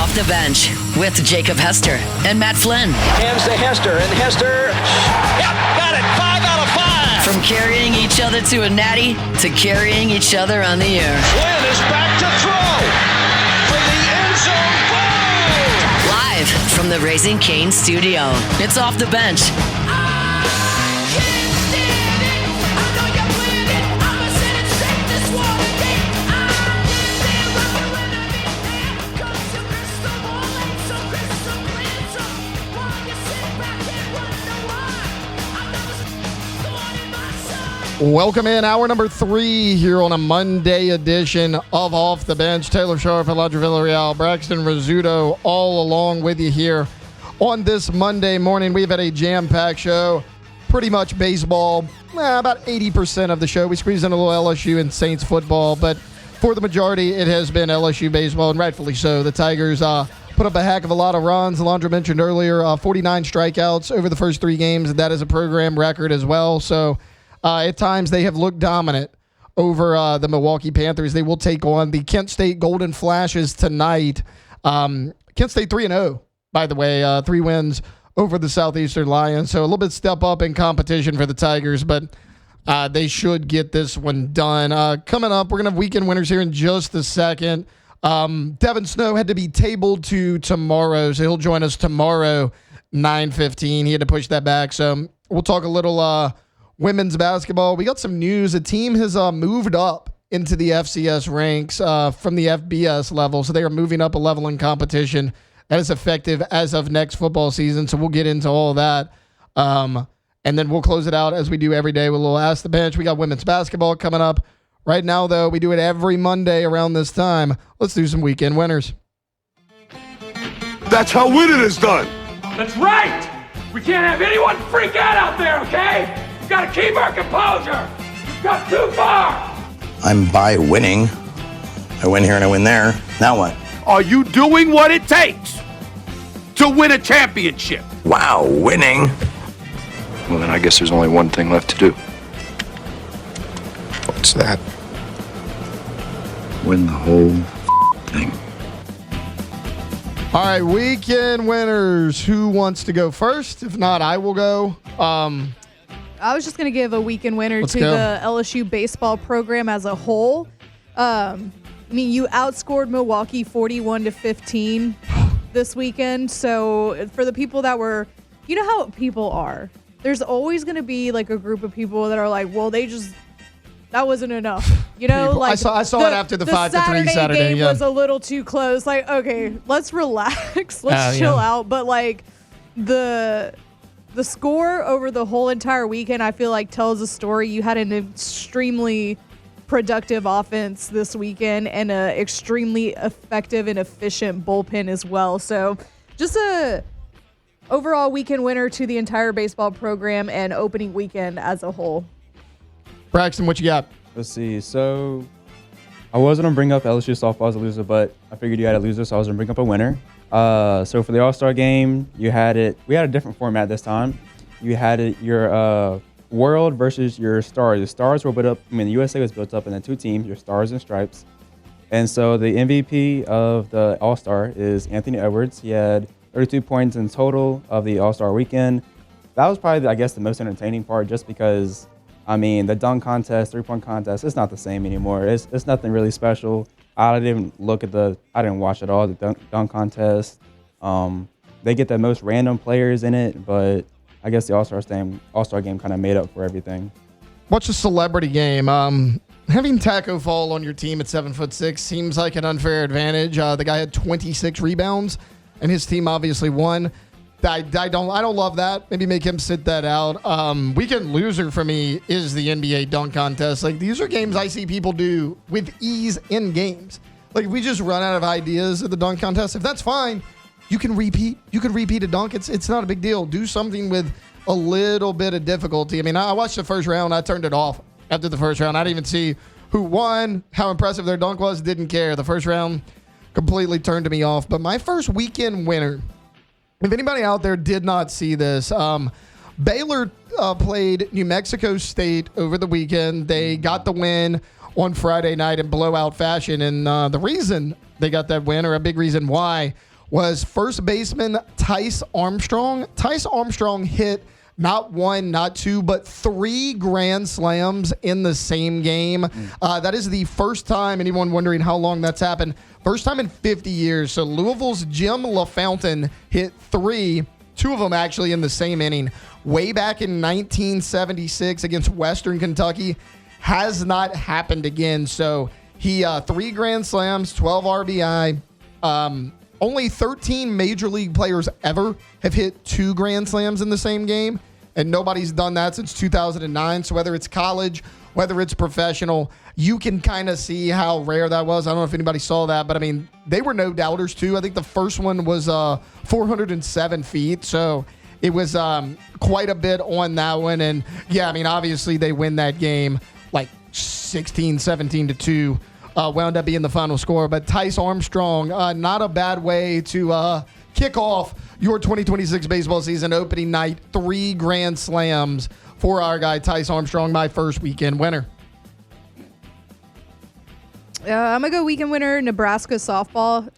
Off the Bench with Jacob Hester and Matt Flynn. Hands to Hester, and Hester, yep, got it, 5 out of 5. From carrying each other to a natty to carrying each other on the air. Flynn is back to throw from the end zone. Boom! Live from the Raising Cane studio, it's Off the Bench. Welcome in, hour number 3 here on a Monday edition of Off the Bench. Taylor Sharp, Elijah Villarreal, Braxton Rizzuto, all along with you here on this Monday morning. We've had a jam-packed show, pretty much baseball, about 80% of the show. We squeezed in a little LSU and Saints football, but for the majority, it has been LSU baseball, and rightfully so. The Tigers put up a heck of a lot of runs. Alondra mentioned earlier, 49 strikeouts over the first 3 games. That is a program record as well, so at times, they have looked dominant over the Milwaukee Panthers. They will take on the Kent State Golden Flashes tonight. Kent State 3-0, by the way, 3 wins over the Southeastern Lions. So a little bit step up in competition for the Tigers, but they should get this one done. Coming up, we're going to have weekend winners here in just a second. Devin Snow had to be tabled to tomorrow, so he'll join us tomorrow, 9:15. He had to push that back, so we'll talk a little women's basketball. We got some news. A team has moved up into the FCS ranks from the FBS level, so they are moving up a level in competition. That is effective as of next football season, so we'll get into all of that. And then we'll close it out as we do every day with a little Ask the Bench. We got women's basketball coming up. Right now, though, we do it every Monday around this time. Let's do some weekend winners. That's how winning is done. That's right! We can't have anyone freak out there, okay? We've got to keep our composure. We've got too far. I'm by winning. I win here and I win there. Now what? Are you doing what it takes to win a championship? Wow, winning. Well, then I guess there's only one thing left to do. What's that? Win the whole thing. All right, weekend winners. Who wants to go first? If not, I will go. I was just going to give a weekend winner to the LSU baseball program as a whole. I mean, you outscored Milwaukee 41-15 this weekend. So for the people that were, you know how people are. There's always going to be like a group of people that are like, well, that wasn't enough. You know, people, like I saw it after the 5-3 Saturday game was a little too close. Like, okay, let's relax. Let's chill out. But like the score over the whole entire weekend, I feel like tells a story. You had an extremely productive offense this weekend and an extremely effective and efficient bullpen as well. So just a overall weekend winner to the entire baseball program and opening weekend as a whole. Braxton, what you got? Let's see. So I was going to bring up LSU softball as a loser, but I figured you had a loser, so I was going to bring up a winner. So for the All-Star game, we had a different format this time. You had your world versus your stars. The stars were built up, the USA was built up into 2 teams, your stars and stripes. And so the MVP of the All-Star is Anthony Edwards. He had 32 points in total of the All-Star weekend. That was probably, I guess, the most entertaining part just because, the dunk contest, 3-point contest, it's not the same anymore. It's nothing really special. I didn't watch it all, the dunk contest. They get the most random players in it, but I guess the All-Star game kind of made up for everything. What's a celebrity game? Having Taco Fall on your team at 7'6" seems like an unfair advantage. The guy had 26 rebounds, and his team obviously won. I don't love that. Maybe make him sit that out. Weekend loser for me is the NBA dunk contest. Like, these are games I see people do with ease in games. Like, if we just run out of ideas at the dunk contest, if that's fine, you can repeat. You can repeat a dunk. It's not a big deal. Do something with a little bit of difficulty. I watched the first round. I turned it off after the first round. I didn't even see who won, how impressive their dunk was. Didn't care. The first round completely turned me off. But my first weekend winner, if anybody out there did not see this, Baylor played New Mexico State over the weekend. They got the win on Friday night in blowout fashion. And the reason they got that win, or a big reason why, was first baseman Tice Armstrong. Tice Armstrong hit not one, not two, but 3 grand slams in the same game. That is the first time, anyone wondering how long that's happened, first time in 50 years. So Louisville's Jim LaFountain hit 3, 2 of them actually in the same inning, way back in 1976 against Western Kentucky. Has not happened again. So he 3 grand slams, 12 RBI. Only 13 major league players ever have hit 2 grand slams in the same game, and nobody's done that since 2009. So whether it's college, whether it's professional, you can kind of see how rare that was. I don't know if anybody saw that, but I mean, they were no doubters too. I think the first one was 407 feet. So it was quite a bit on that one. And yeah, I mean, obviously they win that game like 16, 17-2. Wound up being the final score. But Tice Armstrong, not a bad way to kick off your 2026 baseball season. Opening night, 3 grand slams for our guy Tice Armstrong, my first weekend winner. I'm going to go weekend winner, Nebraska softball.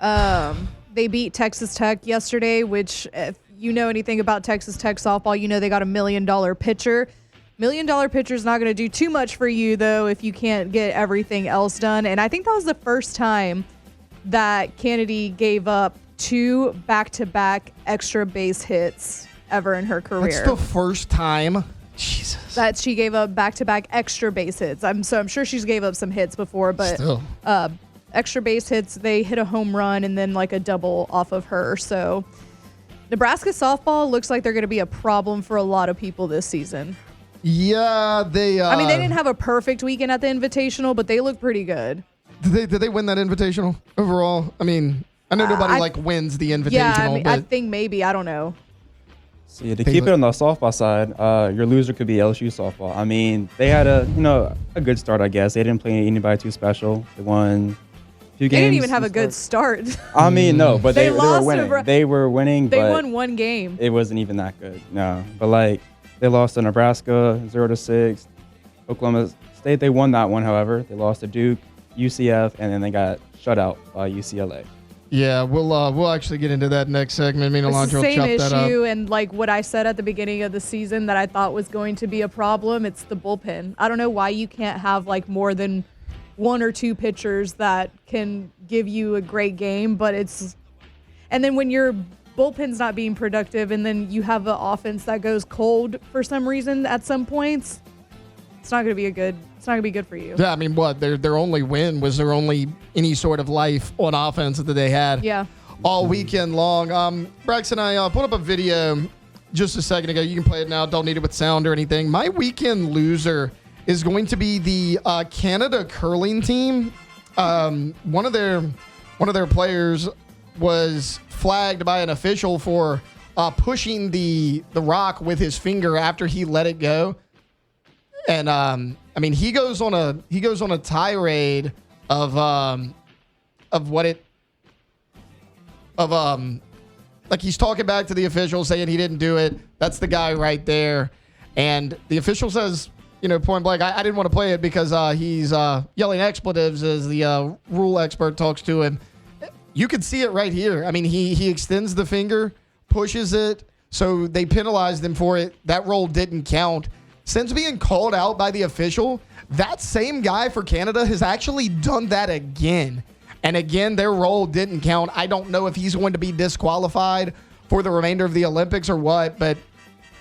They beat Texas Tech yesterday, which if you know anything about Texas Tech softball, you know they got $1 million pitcher. $1 million pitcher is not going to do too much for you, though, if you can't get everything else done. And I think that was the first time that Kennedy gave up 2 back-to-back extra base hits ever in her career. That's the first time. Jesus. That she gave up back-to-back extra base hits. I'm sure she's gave up some hits before, but still. Extra base hits, they hit a home run and then like a double off of her. So Nebraska softball looks like they're going to be a problem for a lot of people this season. Yeah, they. I mean, they didn't have a perfect weekend at the Invitational, but they look pretty good. Did they win that Invitational overall? I mean, I know nobody wins the Invitational. Yeah, I mean, but I think maybe. I don't know. See, to keep it on the softball side, your loser could be LSU softball. I mean, they had a good start, I guess. They didn't play anybody too special. They won 2 games. They didn't even have a good start. I mean, no, but they were winning. To they were winning. They but won 1 game. It wasn't even that good. No, but like they lost to Nebraska 0-6. Oklahoma State, they won that one. However, they lost to Duke, UCF, and then they got shut out by UCLA. Yeah, we'll actually get into that next segment. Me and Alondra will chop that up. It's the same issue, and like what I said at the beginning of the season that I thought was going to be a problem, it's the bullpen. I don't know why you can't have like more than 1 or 2 pitchers that can give you a great game, but it's – and then when your bullpen's not being productive and then you have an offense that goes cold for some reason at some points, it's not going to be it's not going to be good for you. Yeah, I mean, what? Their only win was their only any sort of life on offense that they had all weekend long. Braxton and I pulled up a video just a second ago. You can play it now. Don't need it with sound or anything. My weekend loser is going to be the Canada curling team. One of their players was flagged by an official for pushing the rock with his finger after he let it go. And I mean, he goes on a tirade of like he's talking back to the official saying he didn't do it. That's the guy right there. And the official says, point blank, I didn't want to play it because he's yelling expletives as the rule expert talks to him. You can see it right here. I mean, he extends the finger, pushes it, so they penalized him for it. That roll didn't count. Since being called out by the official, that same guy for Canada has actually done that again. And again, their roll didn't count. I don't know if he's going to be disqualified for the remainder of the Olympics or what, but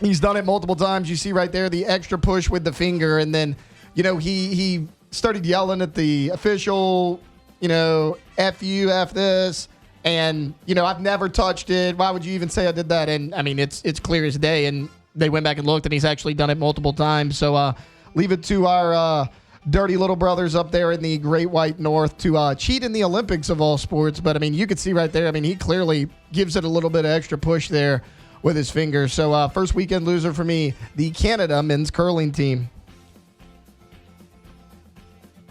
he's done it multiple times. You see right there the extra push with the finger, and then, he started yelling at the official, F you, F this, and, I've never touched it. Why would you even say I did that? And, I mean, it's clear as day, and they went back and looked, and he's actually done it multiple times. So leave it to our dirty little brothers up there in the Great White North to cheat in the Olympics of all sports. But, I mean, you could see right there, I mean, he clearly gives it a little bit of extra push there with his finger. So first weekend loser for me, the Canada men's curling team.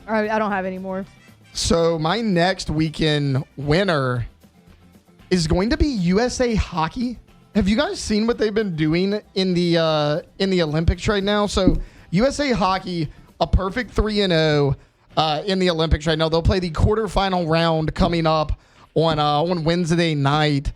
All right, I don't have any more. So my next weekend winner is going to be USA Hockey. Have you guys seen what they've been doing in the Olympics right now? So USA Hockey, a perfect 3-0 in the Olympics right now. They'll play the quarterfinal round coming up on Wednesday night.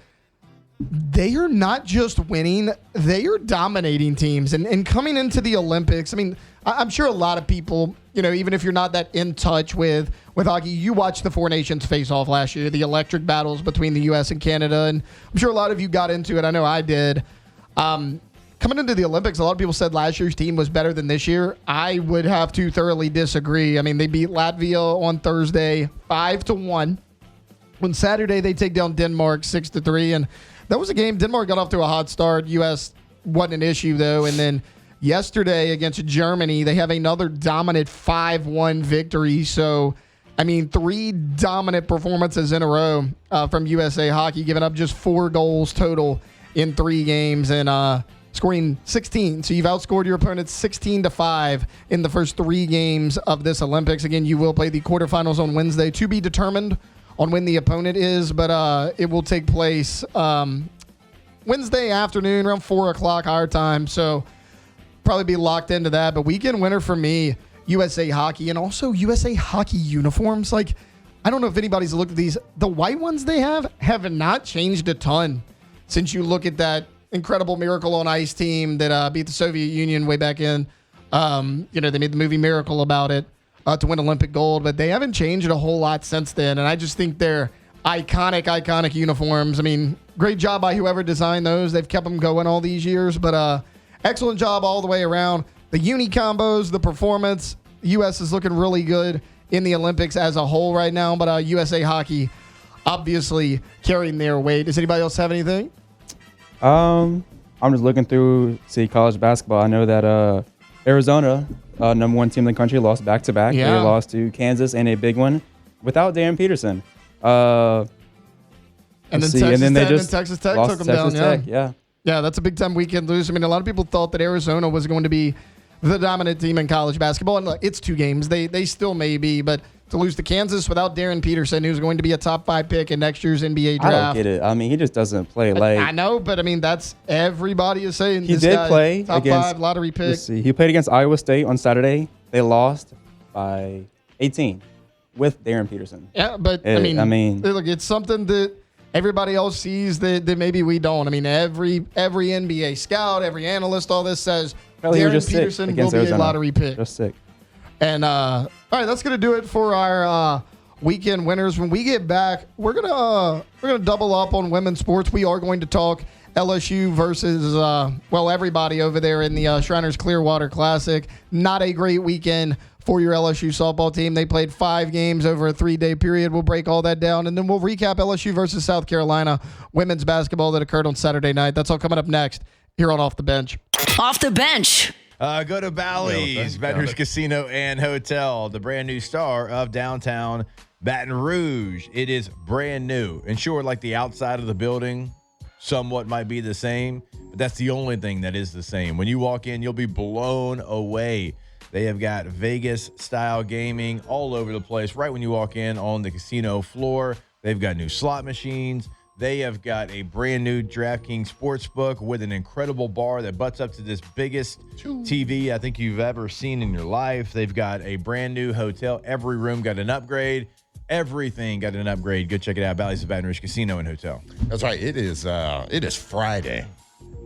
They are not just winning, they are dominating teams. And coming into the Olympics, I mean, I'm sure a lot of people, even if you're not that in touch with hockey, you watched the four nations face off last year, the electric battles between the U.S. and Canada. And I'm sure a lot of you got into it. I know I did. Coming into the Olympics, a lot of people said last year's team was better than this year. I would have to thoroughly disagree. I mean, they beat Latvia on Thursday 5-1. On Saturday, they take down Denmark 6-3. And that was a game. Denmark got off to a hot start. U.S. wasn't an issue, though. And then yesterday against Germany, they have another dominant 5-1 victory. So, I mean, 3 dominant performances in a row from USA Hockey, giving up just 4 goals total in 3 games and scoring 16. So you've outscored your opponents 16-5 in the first 3 games of this Olympics. Again, you will play the quarterfinals on Wednesday, to be determined on when the opponent is, but it will take place Wednesday afternoon around 4 o'clock our time. So probably be locked into that. But weekend winner for me, USA Hockey, and also USA Hockey uniforms. Like, I don't know if anybody's looked at these. The white ones they have not changed a ton since you look at that incredible Miracle on Ice team that beat the Soviet Union way back in. They made the movie Miracle about it to win Olympic gold, but they haven't changed a whole lot since then. And I just think they're iconic uniforms. I mean, great job by whoever designed those. They've kept them going all these years, but excellent job all the way around. The uni combos, the performance, the U.S. is looking really good in the Olympics as a whole right now, but USA Hockey obviously carrying their weight. Does anybody else have anything? I'm just looking through, college basketball. I know that Arizona, number 1 team in the country, lost back-to-back. Yeah. They lost to Kansas and a big one without Darren Peterson. And then Texas Tech lost took them Texas down. Tech, yeah. Yeah, that's a big-time weekend lose. I mean, a lot of people thought that Arizona was going to be the dominant team in college basketball. And look, it's 2 games. They still may be, but to lose to Kansas without Darren Peterson, who's going to be a top 5 pick in next year's NBA draft. I don't get it. I mean, he just doesn't play. I know, but I mean, that's everybody is saying. He this did guy, play top against 5 lottery pick. Let's see. He played against Iowa State on Saturday. They lost by 18 with Darren Peterson. Yeah, but I mean, look, it's something that everybody else sees that maybe we don't. I mean, every NBA scout, every analyst, all this says Darren Peterson will be a lottery pick. Just sick. And all right, that's gonna do it for our weekend winners. When we get back, we're gonna double up on women's sports. We are going to talk LSU versus everybody over there in the Shriners Clearwater Classic. Not a great weekend for your LSU softball team. They played 5 games over a 3-day period. We'll break all that down, and then we'll recap LSU versus South Carolina women's basketball that occurred on Saturday night. That's all coming up next here on Off the Bench. Off the bench. Go to Bally's, Baton Rouge Casino and Hotel, the brand new star of downtown Baton Rouge. It is brand new. And sure, like the outside of the building somewhat might be the same, but that's the only thing that is the same. When you walk in, you'll be blown away. They have got Vegas-style gaming all over the place. Right when you walk in on the casino floor, they've got new slot machines. They have got a brand new DraftKings Sportsbook with an incredible bar that butts up to this biggest TV I think you've ever seen in your life. They've got a brand new hotel. Every room got an upgrade. Everything got an upgrade. Go check it out. Bally's Baton Rouge Casino and Hotel. That's right. It is Friday.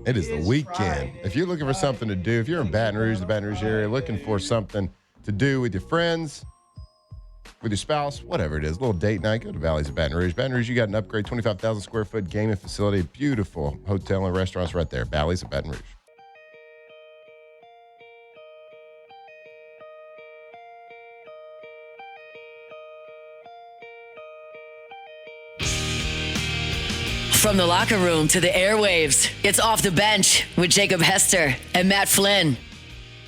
It is the weekend. Friday. If you're looking for something to do, if you're in Baton Rouge, the Baton Rouge area, looking for something to do with your friends, with your spouse, whatever it is, a little date night, go to Bally's of Baton Rouge. Baton Rouge, you got an upgrade, 25,000 square foot gaming facility, beautiful hotel and restaurants right there. Bally's of Baton Rouge. From the locker room to the airwaves, it's Off the Bench with Jacob Hester and Matt Flynn.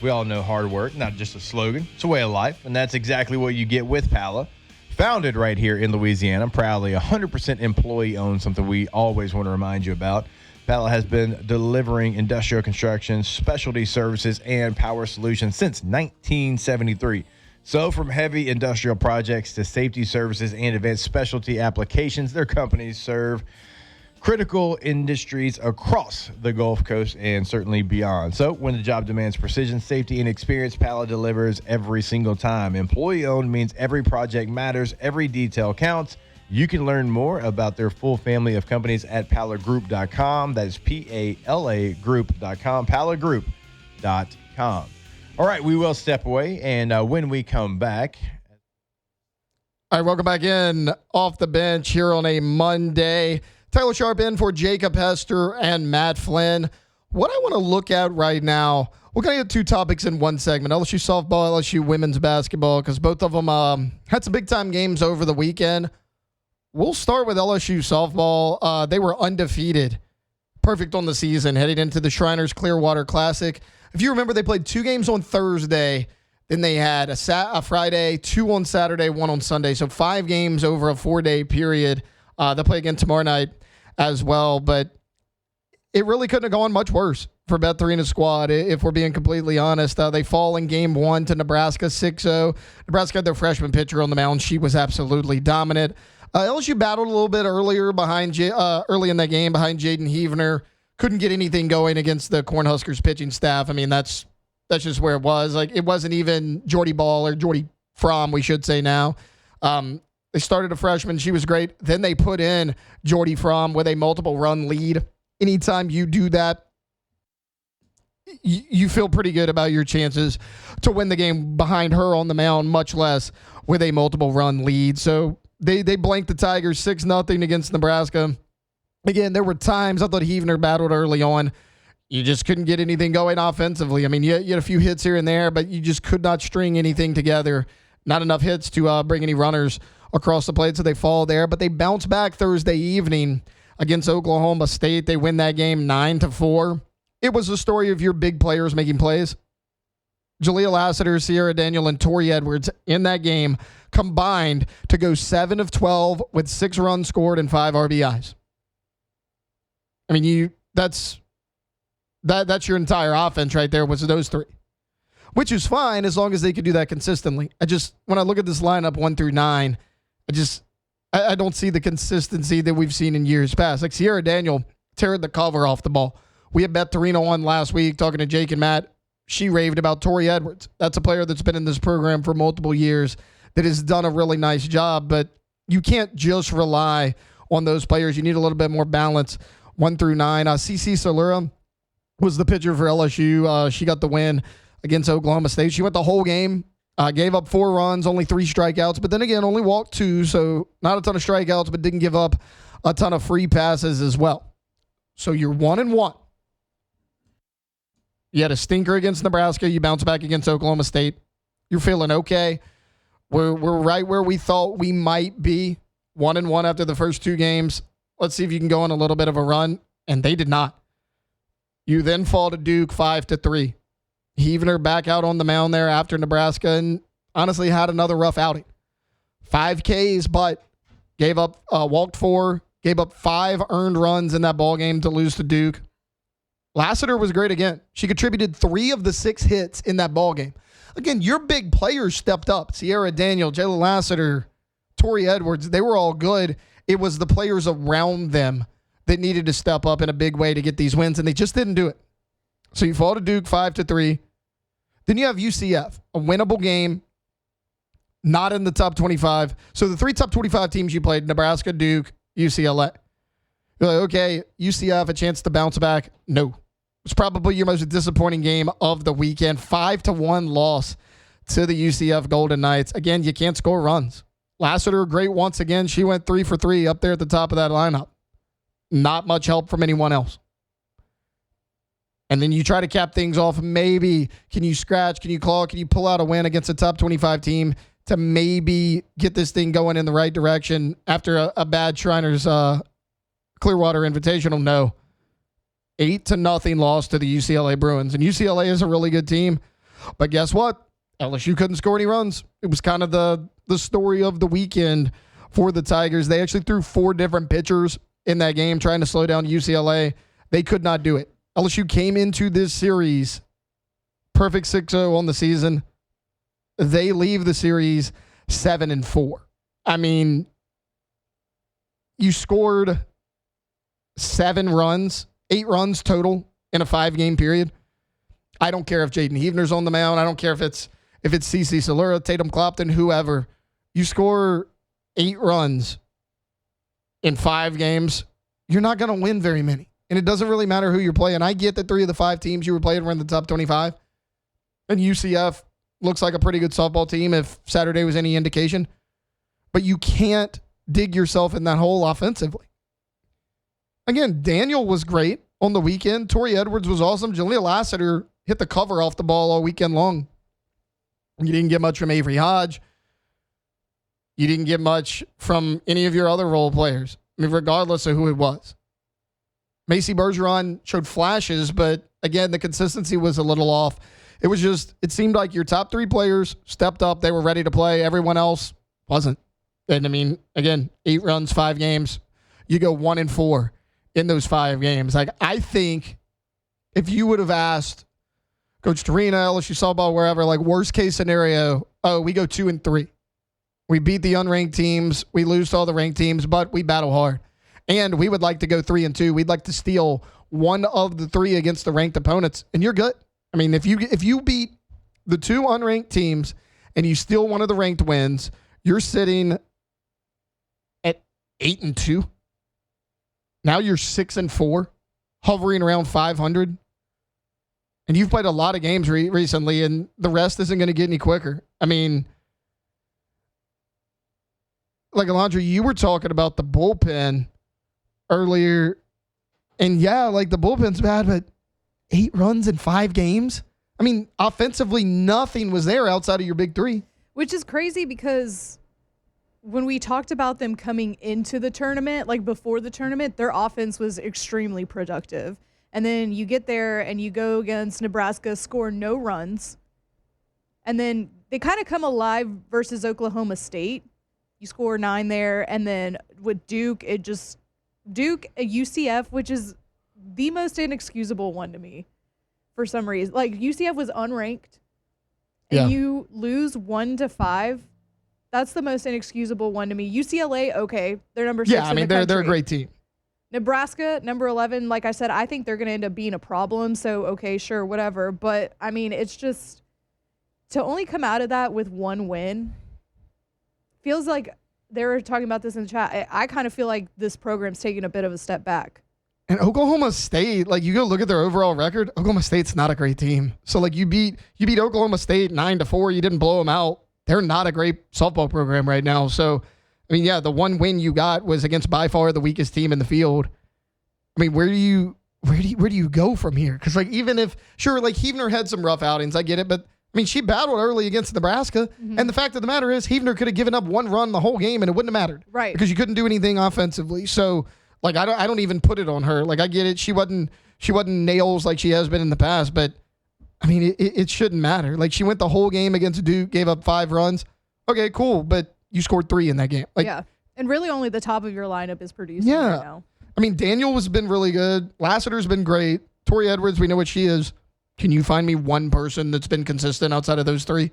We all know hard work, not just a slogan. It's a way of life, and that's exactly what you get with Pala. Founded right here in Louisiana, proudly 100% employee-owned, something we always want to remind you about. Pala has been delivering industrial construction, specialty services, and power solutions since 1973. So from heavy industrial projects to safety services and advanced specialty applications, their companies serve critical industries across the Gulf Coast and certainly beyond. So when the job demands precision, safety, and experience, Pala delivers every single time. Employee-owned means every project matters, every detail counts, You can learn more about their full family of companies at palagroup.com. That is PALA group.com, palagroup.com. All right, we will step away, and when we come back. All right, welcome back in Off the Bench here on a Monday. Taylor Sharp in for Jacob Hester and Matt Flynn. What I want to look at right now, we're going to get two topics in one segment, LSU softball, LSU women's basketball, because both of them had some big-time games over the weekend. We'll start with LSU softball. They were undefeated, perfect on the season, heading into the Shriners Clearwater Classic. If you remember, they played 2 games on Thursday. Then they had a Friday, 2 on Saturday, 1 on Sunday. So 5 games over a 4-day period. They'll play again tomorrow night as well. But it really couldn't have gone much worse for Beth Arena's squad, if we're being completely honest. They fall in game 1 to Nebraska 6-0. Nebraska had their freshman pitcher on the mound. She was absolutely dominant. LSU battled a little bit early in that game behind Jaden Heavener. Couldn't get anything going against the Cornhuskers pitching staff. I mean, that's just where it was. Like, it wasn't even Jordy Ball or Jordy Fromm, we should say now. They started a freshman. She was great. Then they put in Jordy Fromm with a multiple run lead. Anytime you do that, you feel pretty good about your chances to win the game behind her on the mound, much less with a multiple run lead. So they blanked the Tigers 6-0 against Nebraska. Again, there were times I thought Heavener battled early on. You just couldn't get anything going offensively. I mean, you had a few hits here and there, but you just could not string anything together. Not enough hits to bring any runners across the plate, so they fall there. But they bounce back Thursday evening against Oklahoma State. They win that game 9-4. It was a story of your big players making plays. Jaleel Lassiter, Sierra Daniel, and Tori Edwards in that game combined to go 7 of 12 with 6 runs scored and 5 RBIs. I mean, that's your entire offense right there, was those 3. Which is fine as long as they could do that consistently. When I look at this lineup 1 through 9, I don't see the consistency that we've seen in years past. Like Sierra Daniel tearing the cover off the ball. We had Beth Torino on last week talking to Jake and Matt. She raved about Tori Edwards. That's a player that's been in this program for multiple years that has done a really nice job, but you can't just rely on those players. You need a little bit more balance 1 through 9. CC Salura was the pitcher for LSU. She got the win against Oklahoma State. She went the whole game, gave up 4 runs, only 3 strikeouts, but then again, only walked 2, so not a ton of strikeouts, but didn't give up a ton of free passes as well. So you're 1-1. You had a stinker against Nebraska. You bounce back against Oklahoma State. You're feeling okay. We're right where we thought we might be. 1-1 after the first 2 games. Let's see if you can go on a little bit of a run. And they did not. You then fall to Duke 5-3. Heavener back out on the mound there after Nebraska and honestly had another rough outing. 5 Ks, but gave up, walked 4, gave up 5 earned runs in that ball game to lose to Duke. Lassiter was great again. She contributed 3 of the 6 hits in that ball game. Again, your big players stepped up. Sierra Daniel, Jayla Lassiter, Tori Edwards, they were all good. It was the players around them that needed to step up in a big way to get these wins, and they just didn't do it. So you fall to Duke 5-3. Then you have UCF, a winnable game, not in the top 25. So the 3 top 25 teams you played, Nebraska, Duke, UCLA. You're like, okay, UCF, a chance to bounce back? No. It's probably your most disappointing game of the weekend. 5-1 loss to the UCF Golden Knights. Again, you can't score runs. Lassiter, great once again. She went 3 for 3 up there at the top of that lineup. Not much help from anyone else. And then you try to cap things off. Maybe can you scratch? Can you claw? Can you pull out a win against a top 25 team to maybe get this thing going in the right direction after a bad Shriners Clearwater Invitational? No. 8-0 loss to the UCLA Bruins. And UCLA is a really good team. But guess what? LSU couldn't score any runs. It was kind of the story of the weekend for the Tigers. They actually threw 4 different pitchers in that game trying to slow down UCLA. They could not do it. LSU came into this series perfect 6-0 on the season. They leave the series 7-4. I mean, you scored 7 runs, 8 runs total in a 5-game period. I don't care if Jaden Heavener's on the mound. I don't care if it's CC Salura, Tatum Clopton, whoever. You score 8 runs in 5 games, you're not going to win very many. And it doesn't really matter who you're playing. I get that 3 of the 5 teams you were playing were in the top 25. And UCF looks like a pretty good softball team if Saturday was any indication. But you can't dig yourself in that hole offensively. Again, Daniel was great on the weekend. Tori Edwards was awesome. Jaleel Lassiter hit the cover off the ball all weekend long. You didn't get much from Avery Hodge. You didn't get much from any of your other role players. I mean, regardless of who it was. Macy Bergeron showed flashes, but again, the consistency was a little off. It seemed like your top 3 players stepped up. They were ready to play. Everyone else wasn't. And I mean, again, 8 runs, 5 games. You go 1-4 in those 5 games. Like, I think if you would have asked Coach Torina, LSU softball, wherever, like, worst case scenario, we go 2-3. We beat the unranked teams. We lose to all the ranked teams, but we battle hard. And we would like to go 3-2. We'd like to steal one of the 3 against the ranked opponents, and you're good. I mean, if you beat the 2 unranked teams and you steal one of the ranked wins, you're sitting at 8-2. Now you're 6-4, hovering around 500. And you've played a lot of games recently, and the rest isn't going to get any quicker. I mean, like, Alondra, you were talking about the bullpen earlier, and yeah, like, the bullpen's bad, but 8 runs in 5 games? I mean, offensively, nothing was there outside of your big 3. Which is crazy because when we talked about them coming into the tournament, like before the tournament, their offense was extremely productive. And then you get there and you go against Nebraska, score no runs. And then they kind of come alive versus Oklahoma State. You score 9 there. And then with Duke, UCF, which is the most inexcusable one to me for some reason. Like, UCF was unranked and you lose 1-5. That's the most inexcusable one to me. UCLA, okay, they're number 6. Yeah, I mean, they're a great team. Nebraska, number 11, like I said, I think they're going to end up being a problem. So, okay, sure, whatever. But, I mean, it's just to only come out of that with 1 win feels like they were talking about this in the chat. I kind of feel like this program's taking a bit of a step back. And Oklahoma State, like, you go look at their overall record, Oklahoma State's not a great team. So, like, you beat Oklahoma State 9-4. You didn't blow them out. They're not a great softball program right now. So, I mean, yeah, the 1 win you got was against by far the weakest team in the field. I mean, where do you go from here? Because, like, even if, sure, like, Heavner had some rough outings, I get it, but I mean, she battled early against Nebraska, and the fact of the matter is Heavner could have given up 1 run the whole game and it wouldn't have mattered, right? Because you couldn't do anything offensively. So, like, I don't even put it on her. Like, I get it, she wasn't nails like she has been in the past, but I mean, it shouldn't matter. Like, she went the whole game against Duke, gave up 5 runs. Okay, cool, but you scored 3 in that game. Like, yeah, and really only the top of your lineup is producing right now. I mean, Daniel has been really good. Lassiter's been great. Tori Edwards, we know what she is. Can you find me one person that's been consistent outside of those 3?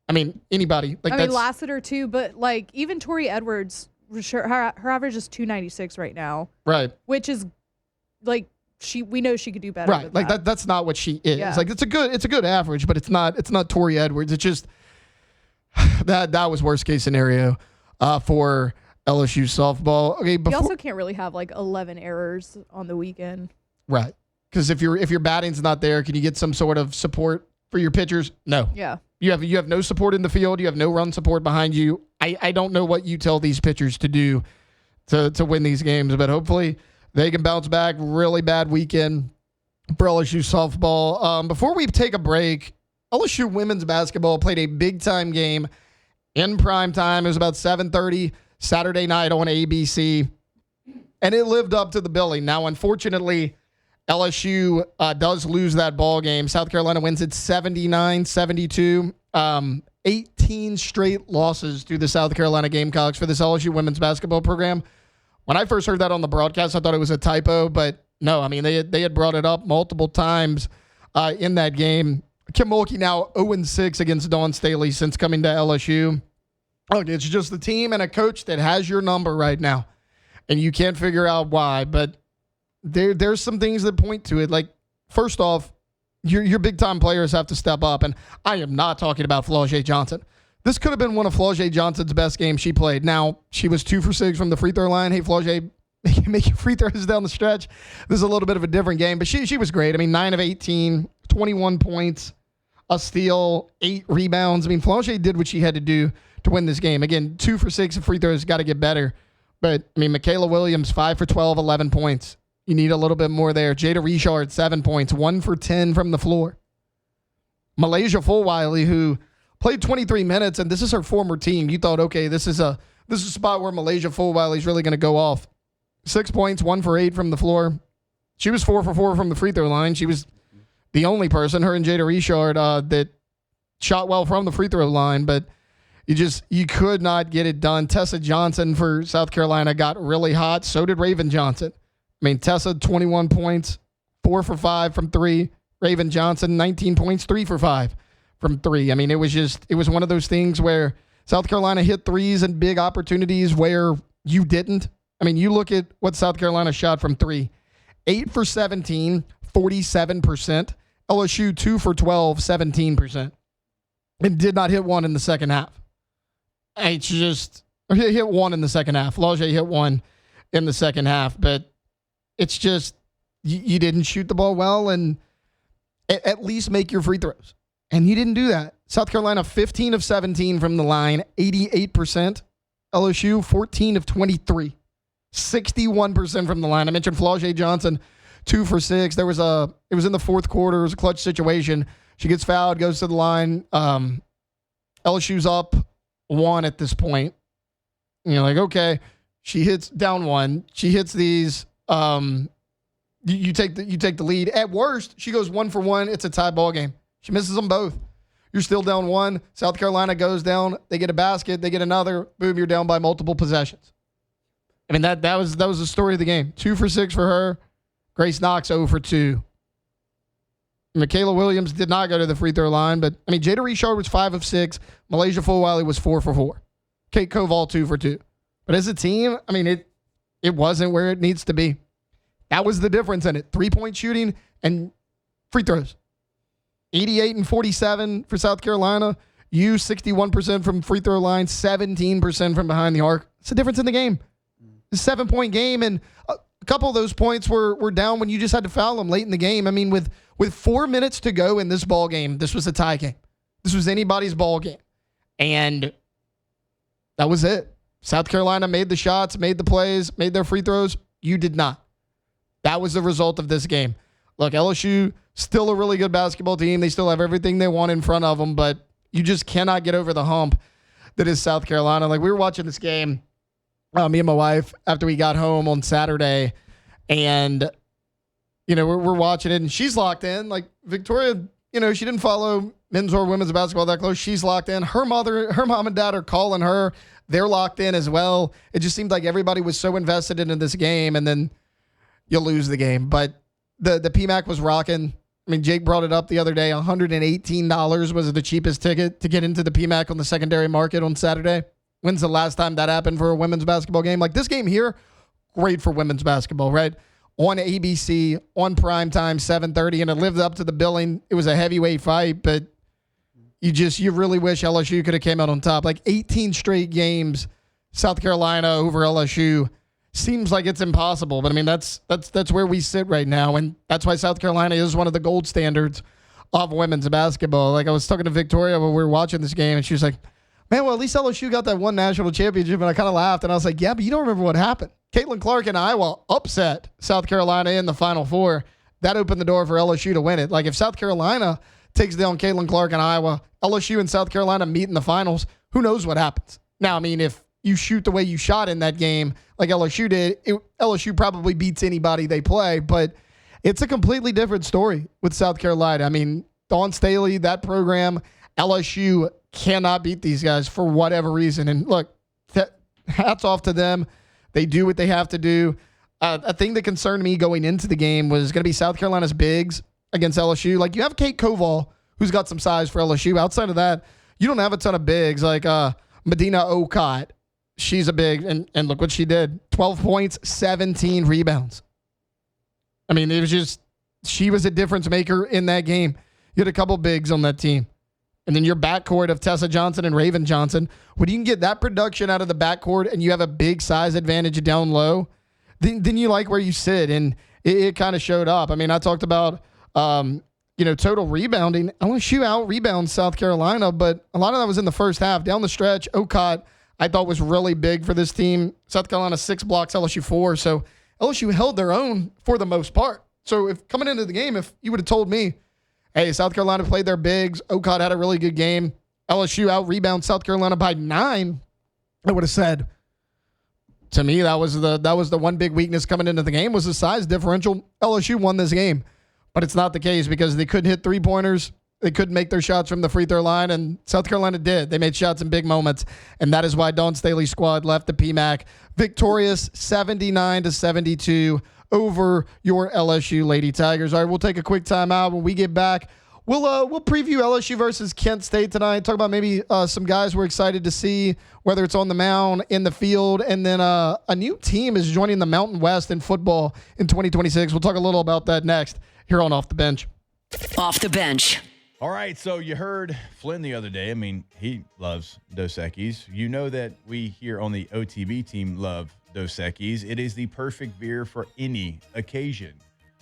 I mean, anybody. Like, I mean, Lassiter too, but like even Tori Edwards, her average is 296 right now. Right. Which is like we know she could do better. Right. Like that's not what she is. Yeah. Like it's a good average, but it's not Tori Edwards. It's just that was worst case scenario for LSU softball. Okay, you also can't really have like 11 errors on the weekend. Right. Because if your batting's not there, can you get some sort of support for your pitchers? No. Yeah. You have no support in the field. You have no run support behind you. I don't know what you tell these pitchers to do to win these games, but hopefully they can bounce back. Really bad weekend for LSU softball. Before we take a break, LSU women's basketball played a big-time game in prime time. It was about 7:30 Saturday night on ABC, and it lived up to the billing. Now, unfortunately, LSU does lose that ball game. South Carolina wins it 79-72. 18 straight losses to the South Carolina Gamecocks for this LSU women's basketball program. When I first heard that on the broadcast, I thought it was a typo, but no, I mean, they had brought it up multiple times in that game. Kim Mulkey now 0-6 against Dawn Staley since coming to LSU. Look, it's just the team and a coach that has your number right now, and you can't figure out why, but there's some things that point to it. Like, first off, your big-time players have to step up, and I am not talking about Flau'jae Johnson. This could have been one of Flau'jae Johnson's best games she played. Now, she was 2 for 6 from the free throw line. Hey, Flau'jae, make your free throws down the stretch. This is a little bit of a different game, but she was great. I mean, 9 of 18, 21 points, a steal, 8 rebounds. I mean, Flau'jae did what she had to do to win this game. Again, 2 for 6 of free throws, got to get better. But, I mean, Michaela Williams, 5 for 12, 11 points. You need a little bit more there. Jada Richard, 7 points, 1 for 10 from the floor. Malaysia Fulwiley, who played 23 minutes, and this is her former team. You thought, okay, this is a spot where Malaysia Fulwiley is really going to go off. 6 points, 1 for 8 from the floor. She was 4 for 4 from the free throw line. She was the only person, her and Jada Richard, that shot well from the free throw line, but you could not get it done. Tessa Johnson for South Carolina got really hot. So did Raven Johnson. I mean, Tessa, 21 points, 4 for 5 from 3. Raven Johnson, 19 points, 3 for 5 from 3. I mean, it was one of those things where South Carolina hit threes and big opportunities where you didn't. I mean, you look at what South Carolina shot from 3. 8 for 17, 47%. LSU, 2 for 12, 17%. And did not hit one in the second half. It's just, hit one in the second half. Flau'jae hit one in the second half, but it's just, you didn't shoot the ball well and at least make your free throws. And you didn't do that. South Carolina, 15 of 17 from the line, 88%. LSU, 14 of 23, 61% from the line. I mentioned Flau'jae Johnson, 2 for 6. It was in the fourth quarter. It was a clutch situation. She gets fouled, goes to the line. LSU's up 1 at this point. And you're like, okay, she hits down 1. She hits these. You take the lead. At worst, she goes 1 for 1. It's a tie ball game. She misses them both. You're still down 1. South Carolina goes down. They get a basket. They get another. Boom, you're down by multiple possessions. I mean, that was the story of the game. 2 for 6 for her. Grace Knox 0 for 2. Michaela Williams did not go to the free throw line, but I mean, Jada Richard was 5 of 6. Malaysia Fulwiley was 4 for 4. Kate Koval 2 for 2. But as a team, I mean, it wasn't where it needs to be. That was the difference in it. 3-point shooting and free throws. 88 and 47 for South Carolina. You 61% from free throw line, 17% from behind the arc. It's the difference in the game. It's a 7-point game, and a couple of those points were down when you just had to foul them late in the game. I mean, with 4 minutes to go in this ball game, this was a tie game. This was anybody's ball game. And that was it. South Carolina made the shots, made the plays, made their free throws. You did not. That was the result of this game. Look, LSU, still a really good basketball team. They still have everything they want in front of them, but you just cannot get over the hump that is South Carolina. Like, we were watching this game, me and my wife, after we got home on Saturday, and, we're watching it, and she's locked in. Like, Victoria, she didn't follow men's or women's basketball that close. She's locked in. Her mom and dad are calling her. They're locked in as well. It just seemed like everybody was so invested into this game, and then you lose the game. But the PMAC was rocking. I mean, Jake brought it up the other day. $118 was the cheapest ticket to get into the PMAC on the secondary market on Saturday. When's the last time that happened for a women's basketball game? Like, this game here, great for women's basketball, right? On ABC, on primetime, 7:30, and it lived up to the billing. It was a heavyweight fight, but you really wish LSU could have came out on top. Like, 18 straight games, South Carolina over LSU. Seems like it's impossible, but I mean, that's where we sit right now, and that's why South Carolina is one of the gold standards of women's basketball. Like, I was talking to Victoria when we were watching this game, and she was like, man, well, at least LSU got that one national championship, and I kind of laughed, and I was like, yeah, but you don't remember what happened. Caitlin Clark and Iowa upset South Carolina in the Final Four. That opened the door for LSU to win it. Like, if South Carolina takes down Caitlin Clark and Iowa, LSU and South Carolina meet in the finals, who knows what happens? Now, I mean, if you shoot the way you shot in that game like LSU did, LSU probably beats anybody they play, but it's a completely different story with South Carolina. I mean, Dawn Staley, that program, LSU cannot beat these guys for whatever reason. And look, hats off to them. They do what they have to do. A thing that concerned me going into the game was going to be South Carolina's bigs against LSU. Like, you have Kate Koval, who's got some size for LSU. Outside of that, you don't have a ton of bigs like Medina Okot. She's a big, and look what she did. 12 points, 17 rebounds. I mean, it was just, she was a difference maker in that game. You had a couple bigs on that team. And then your backcourt of Tessa Johnson and Raven Johnson, when you can get that production out of the backcourt and you have a big size advantage down low, then you like where you sit. And it kind of showed up. I mean, I talked about, total rebounding. LSU out-rebounds South Carolina, but a lot of that was in the first half. Down the stretch, Okot, I thought was really big for this team. South Carolina 6 blocks, LSU 4. So LSU held their own for the most part. So if coming into the game, if you would have told me, hey, South Carolina played their bigs, Okot had a really good game, LSU out-rebound South Carolina by 9, I would have said, to me, that was the one big weakness coming into the game was the size differential. LSU won this game, but it's not the case because they couldn't hit three-pointers. They couldn't make their shots from the free throw line, and South Carolina did. They made shots in big moments, and that is why Dawn Staley's squad left the PMAC victorious 79-72 over your LSU Lady Tigers. All right, we'll take a quick timeout. When we get back, we'll preview LSU versus Kent State tonight. Talk about maybe some guys we're excited to see, whether it's on the mound, in the field, and then a new team is joining the Mountain West in football in 2026. We'll talk a little about that next here on Off the Bench. Off the Bench. All right, so you heard Flynn the other day. I mean, he loves Dos Equis. You know that we here on the OTB team love Dos Equis. It is the perfect beer for any occasion.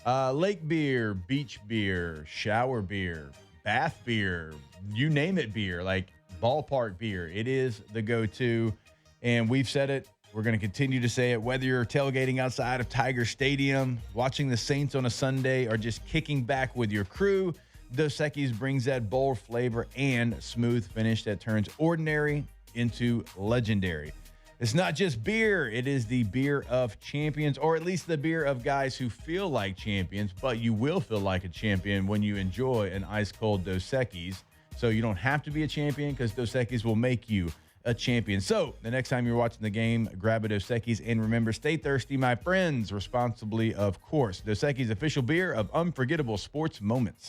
Lake beer, beach beer, shower beer, bath beer, you name it beer, like ballpark beer. It is the go-to, and we've said it. We're going to continue to say it, whether you're tailgating outside of Tiger Stadium, watching the Saints on a Sunday, or just kicking back with your crew. Dos Equis brings that bold flavor and smooth finish that turns ordinary into legendary. It's not just beer. It is the beer of champions, or at least the beer of guys who feel like champions, but you will feel like a champion when you enjoy an ice-cold Dos Equis. So you don't have to be a champion because Dos Equis will make you a champion. So the next time you're watching the game, grab a Dos Equis, and remember, stay thirsty, my friends, responsibly, of course. Dos Equis, official beer of unforgettable sports moments.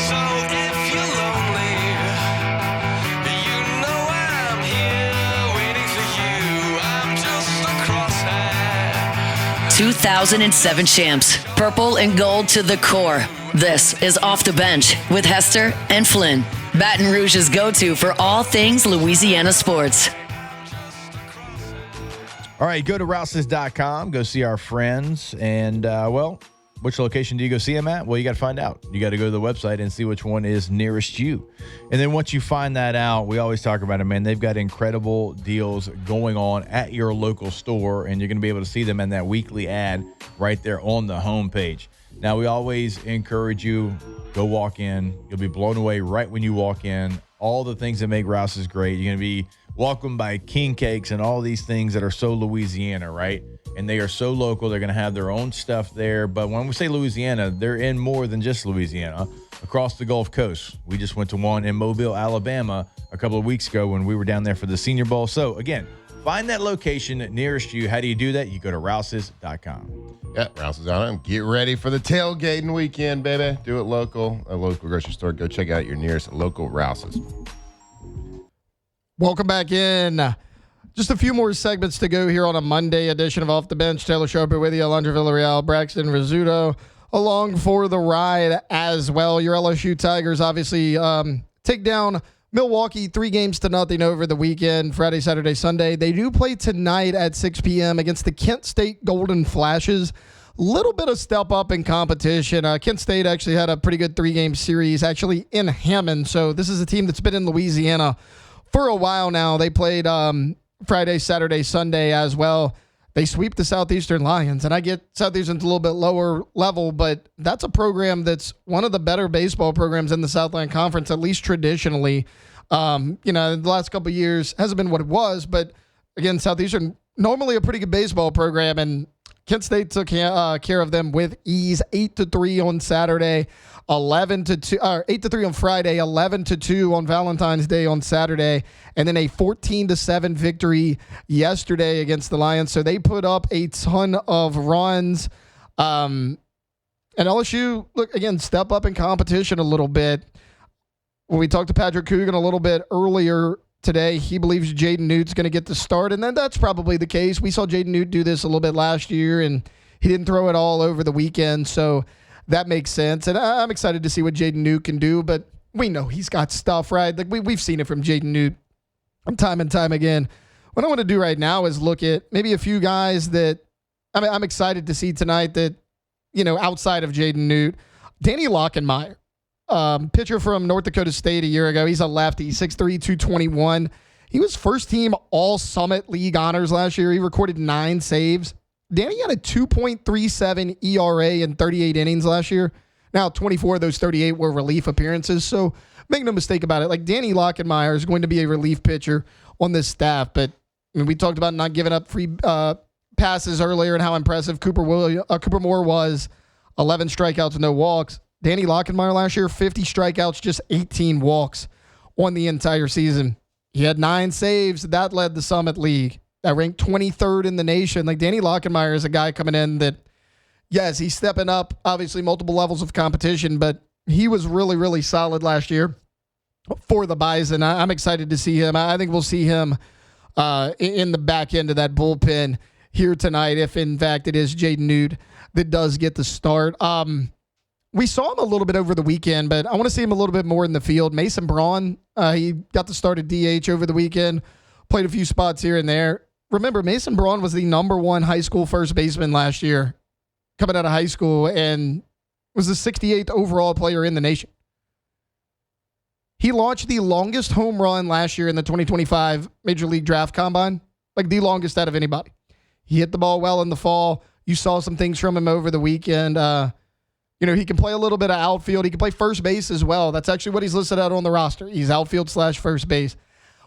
So if you're lonely, you know I'm here waiting for you. I'm just a crosshair. 2007 champs, purple and gold to the core. This is Off the Bench with Hester and Flynn, Baton Rouge's go-to for all things Louisiana sports. All right, go to rouses.com, go see our friends, and, which location do you go see them at? Well, you got to find out. You got to go to the website and see which one is nearest you. And then once you find that out, we always talk about it, man. They've got incredible deals going on at your local store, and you're going to be able to see them in that weekly ad right there on the homepage. Now, we always encourage you, go walk in. You'll be blown away right when you walk in. All the things that make Rouse's great. You're going to be welcomed by king cakes and all these things that are so Louisiana, right? And they are so local. They're going to have their own stuff there. But when we say Louisiana, they're in more than just Louisiana. Across the Gulf Coast. We just went to one in Mobile, Alabama a couple of weeks ago when we were down there for the Senior Bowl. So, again, find that location nearest you. How do you do that? You go to rouses.com. Yeah, Rouses.com. Get ready for the tailgating weekend, baby. Do it local. A local grocery store. Go check out your nearest local Rouses. Welcome back in. Just a few more segments to go here on a Monday edition of Off the Bench. Taylor Sharper with you, Alondra Villarreal, Braxton Rizzuto along for the ride as well. Your LSU Tigers obviously take down Milwaukee 3-0 over the weekend, Friday, Saturday, Sunday. They do play tonight at 6 p.m. against the Kent State Golden Flashes. Little bit of step up in competition. Kent State actually had a pretty good 3-game series actually in Hammond. So this is a team that's been in Louisiana for a while now. They played Friday, Saturday, Sunday as well. They sweep the Southeastern Lions, and I get Southeastern's a little bit lower level, but that's a program that's one of the better baseball programs in the Southland Conference, at least traditionally. The last couple of years hasn't been what it was, but again, Southeastern normally a pretty good baseball program, and Kent State took care of them with ease. 8-3 on Saturday, 8-3 on Friday, 11-2 on Valentine's Day on Saturday, and then a 14-7 victory yesterday against the Lions. So they put up a ton of runs. And LSU, look, again, step up in competition a little bit. When we talked to Patrick Coogan a little bit earlier today, he believes Jaden Newt's going to get the start, and then that's probably the case. We saw Jaden Newt do this a little bit last year, and he didn't throw it all over the weekend. So that makes sense. And I'm excited to see what Jaden Newt can do, but we know he's got stuff, right? Like we've seen it from Jaden Newt time and time again. What I want to do right now is look at maybe a few guys that I'm excited to see tonight that, outside of Jaden Newt. Danny Lockenmeyer, pitcher from North Dakota State a year ago. He's a lefty, 6'3", 221. He was first team All Summit League honors last year. He recorded 9 saves. Danny had a 2.37 ERA in 38 innings last year. Now, 24 of those 38 were relief appearances. So make no mistake about it. Like Danny Lockenmeyer is going to be a relief pitcher on this staff. But we talked about not giving up free passes earlier and how impressive Cooper Moore was. 11 strikeouts, no walks. Danny Lockenmeyer last year, 50 strikeouts, just 18 walks on the entire season. He had 9 saves. That led the Summit League. That ranked 23rd in the nation. Like Danny Lockenmeyer is a guy coming in that, yes, he's stepping up, obviously multiple levels of competition, but he was really, really solid last year for the Bison. I'm excited to see him. I think we'll see him in the back end of that bullpen here tonight, if in fact it is Jaden Newt that does get the start. We saw him a little bit over the weekend, but I want to see him a little bit more in the field. Mason Braun, he got the start at DH over the weekend, played a few spots here and there. Remember, Mason Braun was the number 1 high school first baseman last year, coming out of high school, and was the 68th overall player in the nation. He launched the longest home run last year in the 2025 Major League Draft Combine, like the longest out of anybody. He hit the ball well in the fall. You saw some things from him over the weekend. He can play a little bit of outfield. He can play first base as well. That's actually what he's listed out on the roster. He's outfield / first base.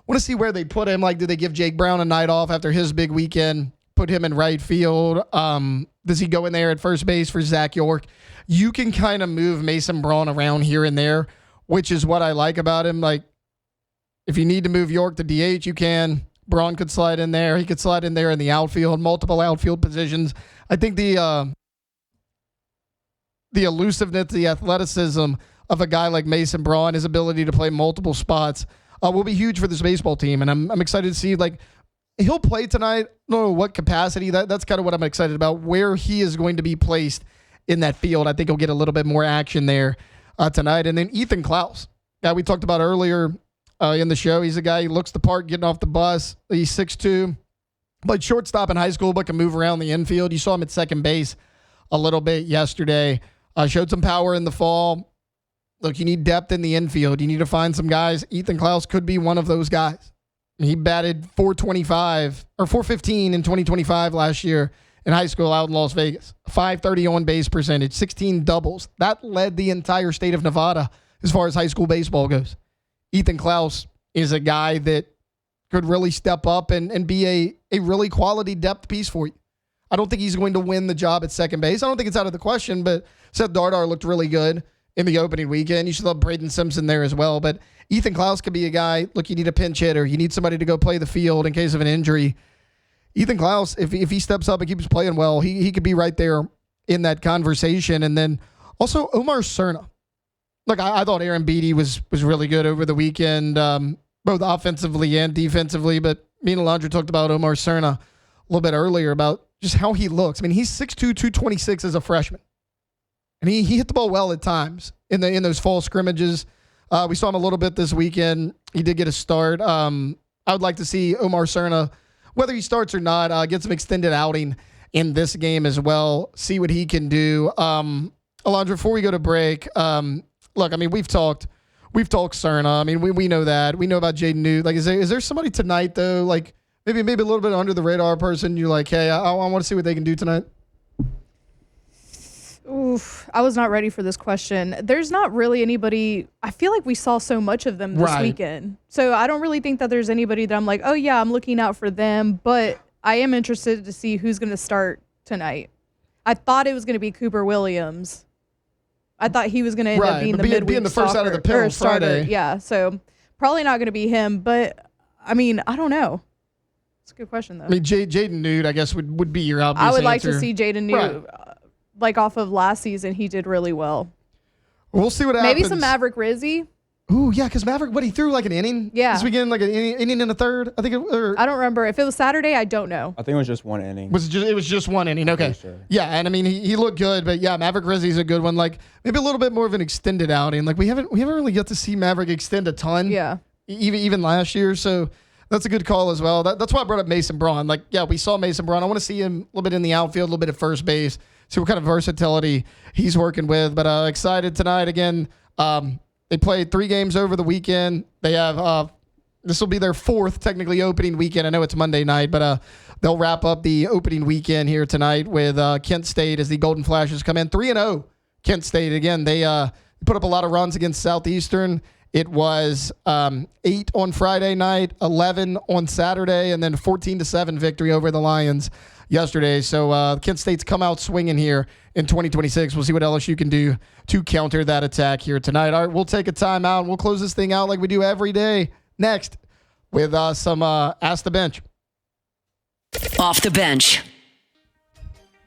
Want to see where they put him. Like, do they give Jake Brown a night off after his big weekend? Put him in right field? Does he go in there at first base for Zach York? You can kind of move Mason Braun around here and there, which is what I like about him. Like, if you need to move York to DH, you can. Braun could slide in there. He could slide in there in the outfield, multiple outfield positions. I think the elusiveness, the athleticism of a guy like Mason Braun, his ability to play multiple spots, will be huge for this baseball team. And I'm excited to see, like, he'll play tonight. I don't know what capacity. That's kind of what I'm excited about, where he is going to be placed in that field. I think he'll get a little bit more action there tonight. And then Ethan Klaus, guy we talked about earlier in the show. He's a guy, he looks the part getting off the bus. He's 6'2", played shortstop in high school, but can move around the infield. You saw him at second base a little bit yesterday. Showed some power in the fall. Look, you need depth in the infield. You need to find some guys. Ethan Klaus could be one of those guys. He batted .425 or .415 in 2025 last year in high school out in Las Vegas. 530 on base percentage, 16 doubles. That led the entire state of Nevada as far as high school baseball goes. Ethan Klaus is a guy that could really step up and be a really quality depth piece for you. I don't think he's going to win the job at second base. I don't think it's out of the question, but Seth Dardar looked really good in the opening weekend. You should love Braden Simpson there as well. But Ethan Klaus could be a guy, look, you need a pinch hitter. You need somebody to go play the field in case of an injury. Ethan Klaus, if he steps up and keeps playing well, he could be right there in that conversation. And then also Omar Cerna. Look, I thought Aaron Beatty was really good over the weekend, both offensively and defensively. But me and Alondra talked about Omar Cerna a little bit earlier about just how he looks. I mean, he's 6'2", 226 as a freshman. And he hit the ball well at times in those fall scrimmages. We saw him a little bit this weekend. He did get a start. I would like to see Omar Cerna, whether he starts or not, get some extended outing in this game as well. See what he can do. Alondra, before we go to break, look, I mean, we've talked Cerna. I mean, we know that. We know about Jaden Newt. Like, is there somebody tonight though? Like maybe a little bit under the radar person. You're like, hey, I want to see what they can do tonight. Oof, I was not ready for this question. There's not really anybody. I feel like we saw so much of them this weekend. So I don't really think that there's anybody that I'm like, oh yeah, I'm looking out for them. But I am interested to see who's going to start tonight. I thought it was going to be Cooper Williams. I thought he was going to end up being the midweek being the first out of the pill starter. Friday. Yeah, so probably not going to be him. But I mean, I don't know. It's a good question though. I mean, Jaden Newt, I guess would be your obvious I would like answer. to see Jaden Newt. Right. Like off of last season, he did really well. We'll see what happens. Maybe some Maverick Rizzi. Ooh, yeah, because Maverick, he threw like an inning this weekend, like an inning and a third, I think. I don't remember. If it was Saturday, I don't know. I think it was just one inning. It was just one inning, okay. Sure. Yeah, and I mean, he looked good, but yeah, Maverick Rizzi's a good one. Like, maybe a little bit more of an extended outing. Like, we haven't really got to see Maverick extend a ton. Yeah. Even last year, so that's a good call as well. That's why I brought up Mason Braun. Like, yeah, we saw Mason Braun. I want to see him a little bit in the outfield, a little bit at first base, see what kind of versatility he's working with. But excited tonight again. They played 3 games over the weekend. They have this will be their 4th technically opening weekend. I know it's Monday night, but they'll wrap up the opening weekend here tonight with Kent State as the Golden Flashes come in 3-0. Kent State again. They put up a lot of runs against Southeastern. It was 8 on Friday night, 11 on Saturday, and then 14-7 victory over the Lions yesterday. So Kent State's come out swinging here in 2026. We'll see what LSU can do to counter that attack here tonight. All right, we'll take a timeout. We'll close this thing out like we do every day next with some Ask the Bench. Off the bench.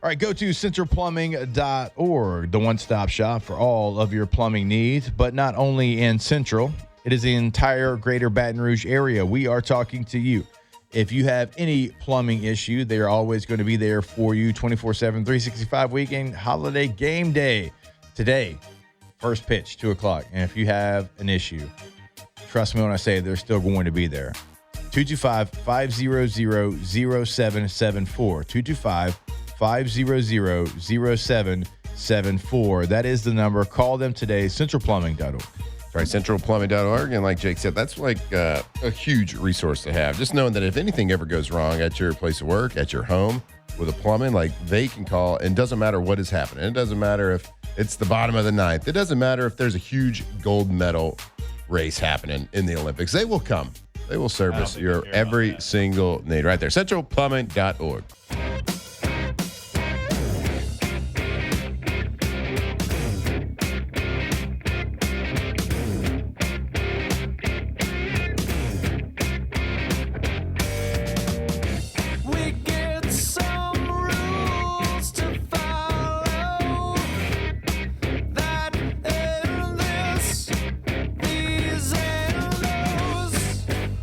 All right, go to centralplumbing.org, the one-stop shop for all of your plumbing needs, but not only in Central. It is the entire greater Baton Rouge area. We are talking to you. If you have any plumbing issue, they are always going to be there for you 24/7, 365 weekend, holiday game day. Today, first pitch, 2 o'clock. And if you have an issue, trust me when I say they're still going to be there. 225-500-0774. 225-500-0774. That is the number. Call them today, centralplumbing.org. That's right, centralplumbing.org. And like Jake said, that's like a huge resource to have. Just knowing that if anything ever goes wrong at your place of work, at your home, with a plumbing, like they can call, and it doesn't matter what is happening. It doesn't matter if it's the bottom of the ninth. It doesn't matter if there's a huge gold medal race happening in the Olympics. They will come. They will service your every single need right there. Centralplumbing.org.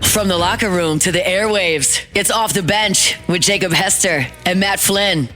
From the locker room to the airwaves, it's Off the Bench with Jacob Hester and Matt Flynn.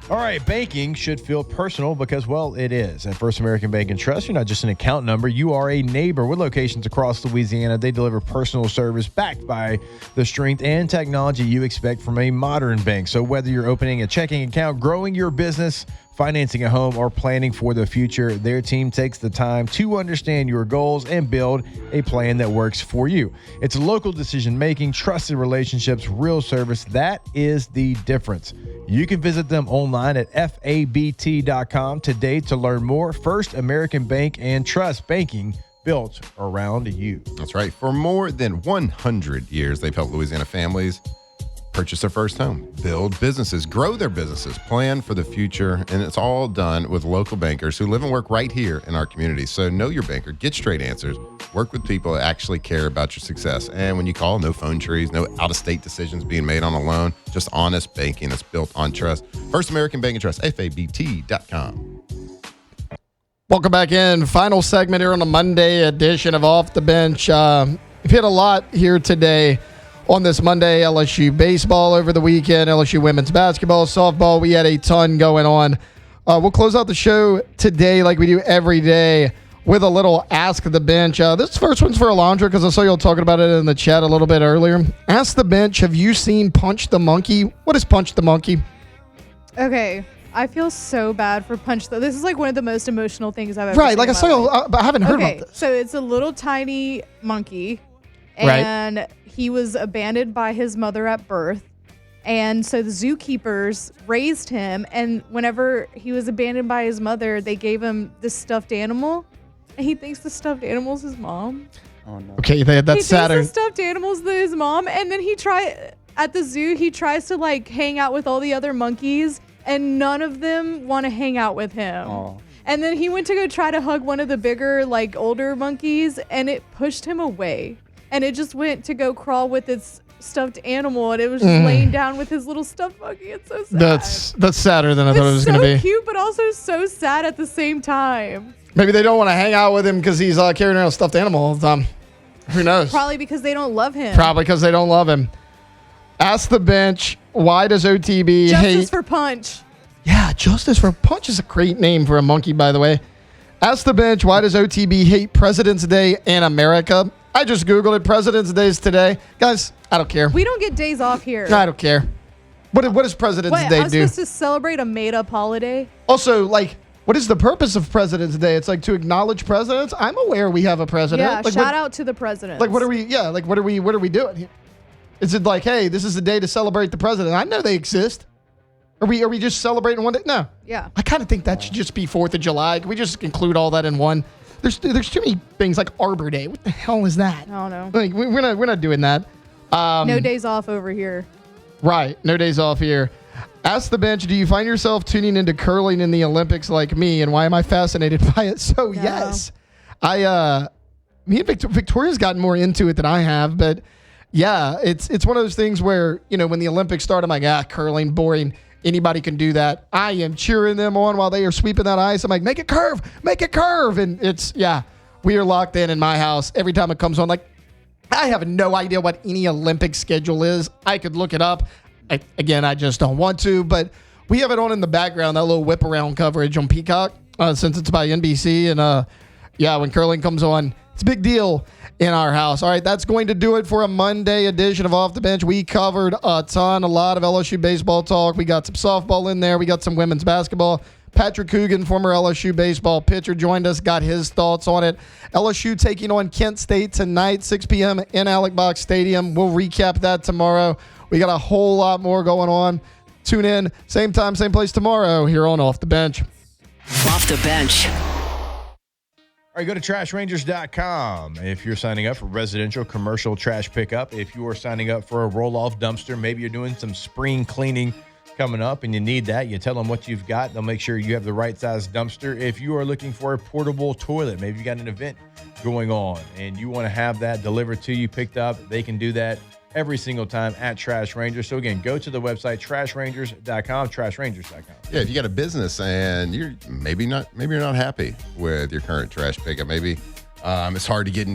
All right, banking should feel personal because, well, it is. At First American Bank and Trust, you're not just an account number. You are a neighbor with locations across Louisiana. They deliver personal service backed by the strength and technology you expect from a modern bank. So whether you're opening a checking account, growing your business, financing a home, or planning for the future, their team takes the time to understand your goals and build a plan that works for you. It's local decision-making, trusted relationships, real service. That is the difference. You can visit them online at fabt.com today to learn more. First American Bank and Trust, banking built around you. That's right. For more than 100 years, they've helped Louisiana families purchase their first home, build businesses, grow their businesses, plan for the future, and it's all done with local bankers who live and work right here in our community. So know your banker, get straight answers, work with people that actually care about your success. And when you call, no phone trees, no out-of-state decisions being made on a loan, just honest banking that's built on trust. First American Bank and Trust, fabt.com. Welcome back in. Final segment here on the Monday edition of Off the Bench. We've hit a lot here today. On this Monday, LSU baseball over the weekend, LSU women's basketball, softball. We had a ton going on. We'll close out the show today like we do every day with a little Ask the Bench. This first one's for Alondra because I saw y'all talking about it in the chat a little bit earlier. Ask the Bench, have you seen Punch the Monkey? What is Punch the Monkey? Okay. I feel so bad for Punch. This is like one of the most emotional things I've ever seen. Right, like I saw y'all, but I haven't heard about this. So it's a little tiny monkey. Right. And he was abandoned by his mother at birth. And so the zookeepers raised him. And whenever he was abandoned by his mother, they gave him this stuffed animal. And he thinks the stuffed animal's his mom. Oh, no. Okay, that's sad. He thinks the stuffed animal's his mom. And then at the zoo, he tries to like hang out with all the other monkeys. And none of them want to hang out with him. Oh. And then he went to go try to hug one of the bigger, like older monkeys. And it pushed him away. And it just went to go crawl with its stuffed animal, and it was just laying down with his little stuffed monkey. It's so sad. That's sadder than I thought it was going to be. It's so cute, but also so sad at the same time. Maybe they don't want to hang out with him because he's carrying around a stuffed animal all the time. Who knows? Probably because they don't love him. Probably because they don't love him. Ask the bench, why does OTB hate... Justice for Punch. Yeah, Justice for Punch is a great name for a monkey, by the way. Ask the bench, why does OTB hate President's Day in America? I just Googled it. President's Day is today. Guys, I don't care. We don't get days off here. I don't care. What does President's Day I'm do? supposed to celebrate a made-up holiday? Also, like, what is the purpose of President's Day? It's like to acknowledge presidents. I'm aware we have a president. Yeah, like, shout out to the president. Like, what are we doing here? Is it like, hey, this is a day to celebrate the president? I know they exist. Are we just celebrating one day? No. Yeah. I kind of think that should just be 4th of July. Can we just include all that in one? There's too many things like Arbor Day. What the hell is that? I don't know. Like, we're not doing that. No days off over here. Right. No days off here. Ask the bench, do you find yourself tuning into curling in the Olympics like me, and why am I fascinated by it? So, yes. Me and Victoria's gotten more into it than I have, but yeah, it's one of those things where, when the Olympics start, I'm like, curling, boring. Anybody can do that. I am cheering them on while they are sweeping that ice. I'm like, make it curve. And we are locked in my house. Every time it comes on, like, I have no idea what any Olympic schedule is. I could look it up. I just don't want to, but we have it on in the background, that little whip around coverage on Peacock, since it's by NBC. And when curling comes on, it's a big deal in our house. All right, that's going to do it for a Monday edition of Off the Bench. We covered a lot of LSU baseball talk. We got some softball in there. We got some women's basketball. Patrick Coogan, former LSU baseball pitcher, joined us, got his thoughts on it. LSU taking on Kent State tonight, 6 p.m. in Alec Box Stadium. We'll recap that tomorrow. We got a whole lot more going on. Tune in, same time, same place tomorrow here on Off the Bench. Off the Bench. All right, go to trashrangers.com. If you're signing up for residential, commercial trash pickup, if you are signing up for a roll-off dumpster, maybe you're doing some spring cleaning coming up and you need that, you tell them what you've got. They'll make sure you have the right size dumpster. If you are looking for a portable toilet, maybe you got an event going on and you want to have that delivered to you, picked up, they can do that every single time at Trash Rangers. So again, go to the website, trashrangers.com, trashrangers.com. Yeah, if you got a business and you're maybe you're not happy with your current trash pickup, maybe it's hard to get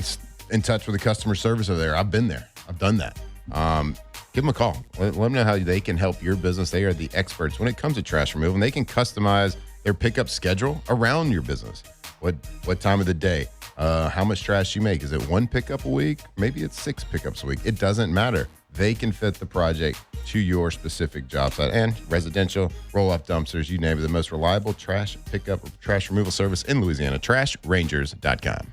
in touch with the customer service over there. I've been there. I've done that. Give them a call. Let them know how they can help your business. They are the experts when it comes to trash removal, and they can customize their pickup schedule around your business. What time of the day? How much trash you make. Is it 1 pickup a week? Maybe it's 6 pickups a week. It doesn't matter. They can fit the project to your specific job site. And residential, roll-off dumpsters, you name it, the most reliable trash pickup, trash removal service in Louisiana. TrashRangers.com.